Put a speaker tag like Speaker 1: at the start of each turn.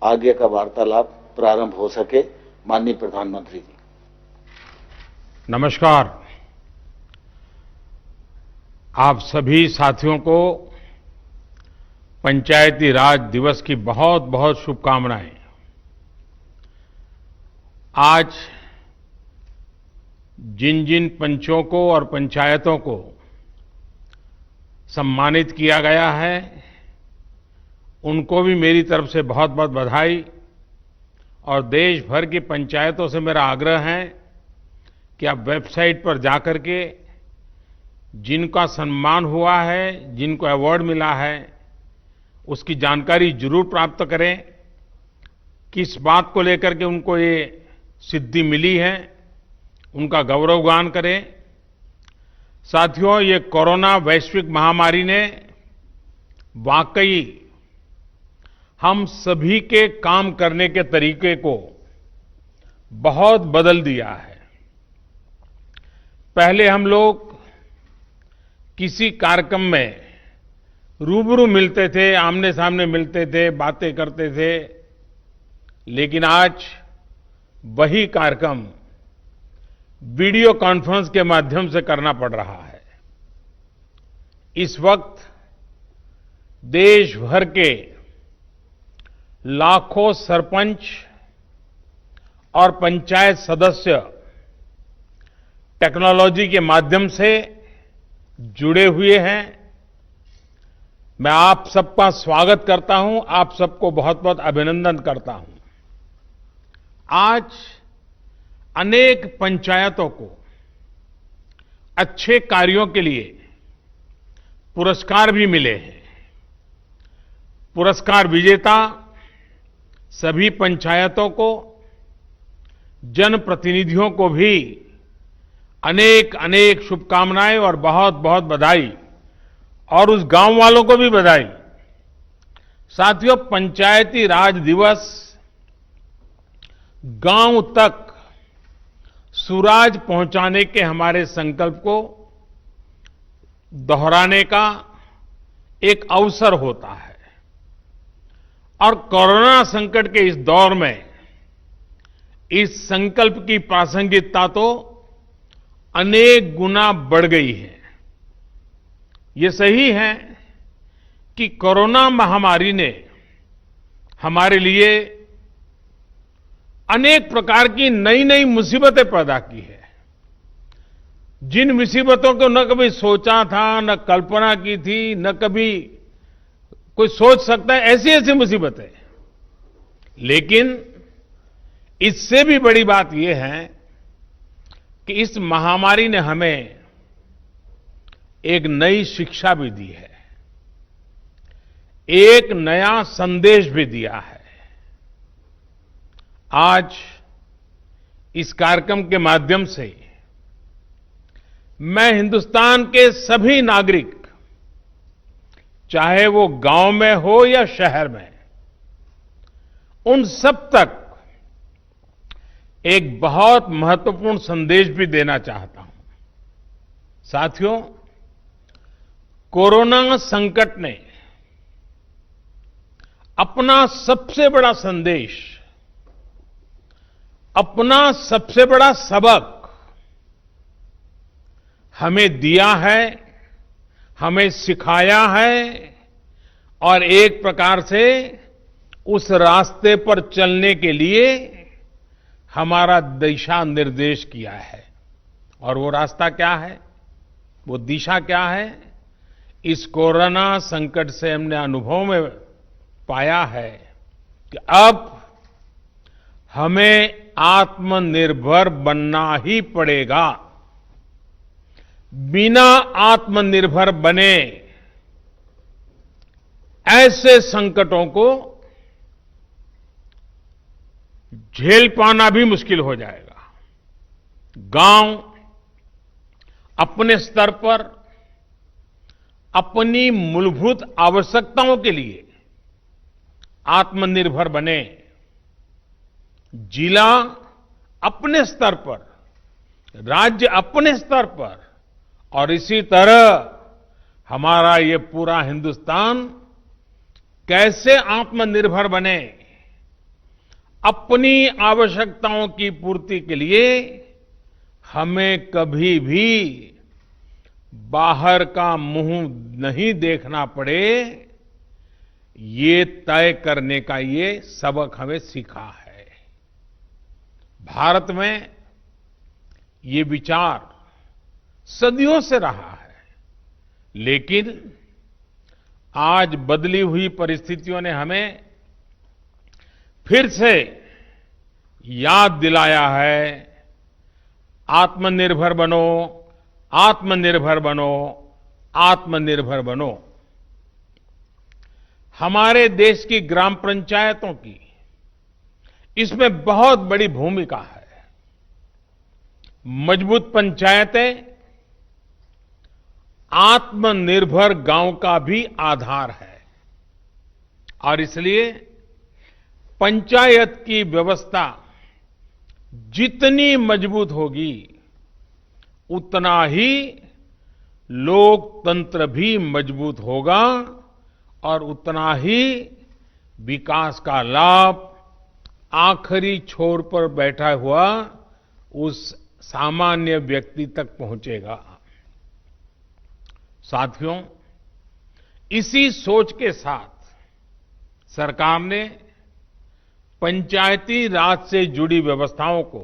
Speaker 1: आगे का वार्तालाप प्रारंभ हो सके। माननीय प्रधानमंत्री जी।
Speaker 2: नमस्कार। आप सभी साथियों को पंचायती राज दिवस की बहुत बहुत शुभकामनाएं। आज जिन जिन पंचों को और पंचायतों को सम्मानित किया गया है, उनको भी मेरी तरफ से बहुत बहुत बधाई। और देश भर की पंचायतों से मेरा आग्रह है कि आप वेबसाइट पर जाकर के जिनका सम्मान हुआ है, जिनको अवार्ड मिला है, उसकी जानकारी जरूर प्राप्त करें। किस बात को लेकर के उनको ये सिद्धि मिली है, उनका गौरवगान करें। साथियों, ये कोरोना वैश्विक महामारी ने वाकई हम सभी के काम करने के तरीके को बहुत बदल दिया है। पहले हम लोग किसी कार्यक्रम में रूबरू मिलते थे, आमने सामने मिलते थे, बातें करते थे, लेकिन आज वही कार्यक्रम वीडियो कॉन्फ्रेंस के माध्यम से करना पड़ रहा है। इस वक्त देश भर के लाखों सरपंच और पंचायत सदस्य टेक्नोलॉजी के माध्यम से जुड़े हुए हैं। मैं आप सबका स्वागत करता हूं, आप सबको बहुत बहुत अभिनंदन करता हूं। आज अनेक पंचायतों को अच्छे कार्यों के लिए पुरस्कार भी मिले हैं। पुरस्कार विजेता सभी पंचायतों को, जनप्रतिनिधियों को भी अनेक अनेक शुभकामनाएं और बहुत बहुत बधाई, और उस गांव वालों को भी बधाई। साथियों, पंचायती राज दिवस गांव तक सुराज पहुंचाने के हमारे संकल्प को दोहराने का एक अवसर होता है। और कोरोना संकट के इस दौर में इस संकल्प की प्रासंगिकता तो अनेक गुना बढ़ गई है। ये सही है कि कोरोना महामारी ने हमारे लिए अनेक प्रकार की नई नई मुसीबतें पैदा की है। जिन मुसीबतों को न कभी सोचा था, न कल्पना की थी, न कभी कोई सोच सकता है, ऐसी ऐसी मुसीबतें। लेकिन इससे भी बड़ी बात यह है कि इस महामारी ने हमें एक नई शिक्षा भी दी है, एक नया संदेश भी दिया है। आज इस कार्यक्रम के माध्यम से मैं हिंदुस्तान के सभी नागरिक, चाहे वो गांव में हो या शहर में, उन सब तक एक बहुत महत्वपूर्ण संदेश भी देना चाहता हूं। साथियों, कोरोना संकट ने अपना सबसे बड़ा संदेश, अपना सबसे बड़ा सबक हमें दिया है, हमें सिखाया है, और एक प्रकार से उस रास्ते पर चलने के लिए हमारा दिशा निर्देश किया है। और वो रास्ता क्या है, वो दिशा क्या है? इस कोरोना संकट से हमने अनुभव में पाया है कि अब हमें आत्मनिर्भर बनना ही पड़ेगा। बिना आत्मनिर्भर बने ऐसे संकटों को झेल पाना भी मुश्किल हो जाएगा। गांव अपने स्तर पर अपनी मूलभूत आवश्यकताओं के लिए आत्मनिर्भर बने, जिला अपने स्तर पर, राज्य अपने स्तर पर, और इसी तरह हमारा ये पूरा हिंदुस्तान कैसे आत्मनिर्भर बने, अपनी आवश्यकताओं की पूर्ति के लिए हमें कभी भी बाहर का मुंह नहीं देखना पड़े, ये तय करने का ये सबक हमें सीखा है। भारत में ये विचार सदियों से रहा है, लेकिन आज बदली हुई परिस्थितियों ने हमें फिर से याद दिलाया है, आत्मनिर्भर बनो, आत्मनिर्भर बनो, आत्मनिर्भर बनो। हमारे देश की ग्राम पंचायतों की इसमें बहुत बड़ी भूमिका है। मजबूत पंचायतें आत्मनिर्भर गांव का भी आधार है और इसलिए पंचायत की व्यवस्था जितनी मजबूत होगी, उतना ही लोकतंत्र भी मजबूत होगा और उतना ही विकास का लाभ आखिरी छोर पर बैठा हुआ उस सामान्य व्यक्ति तक पहुंचेगा। साथियों, इसी सोच के साथ सरकार ने पंचायती राज से जुड़ी व्यवस्थाओं को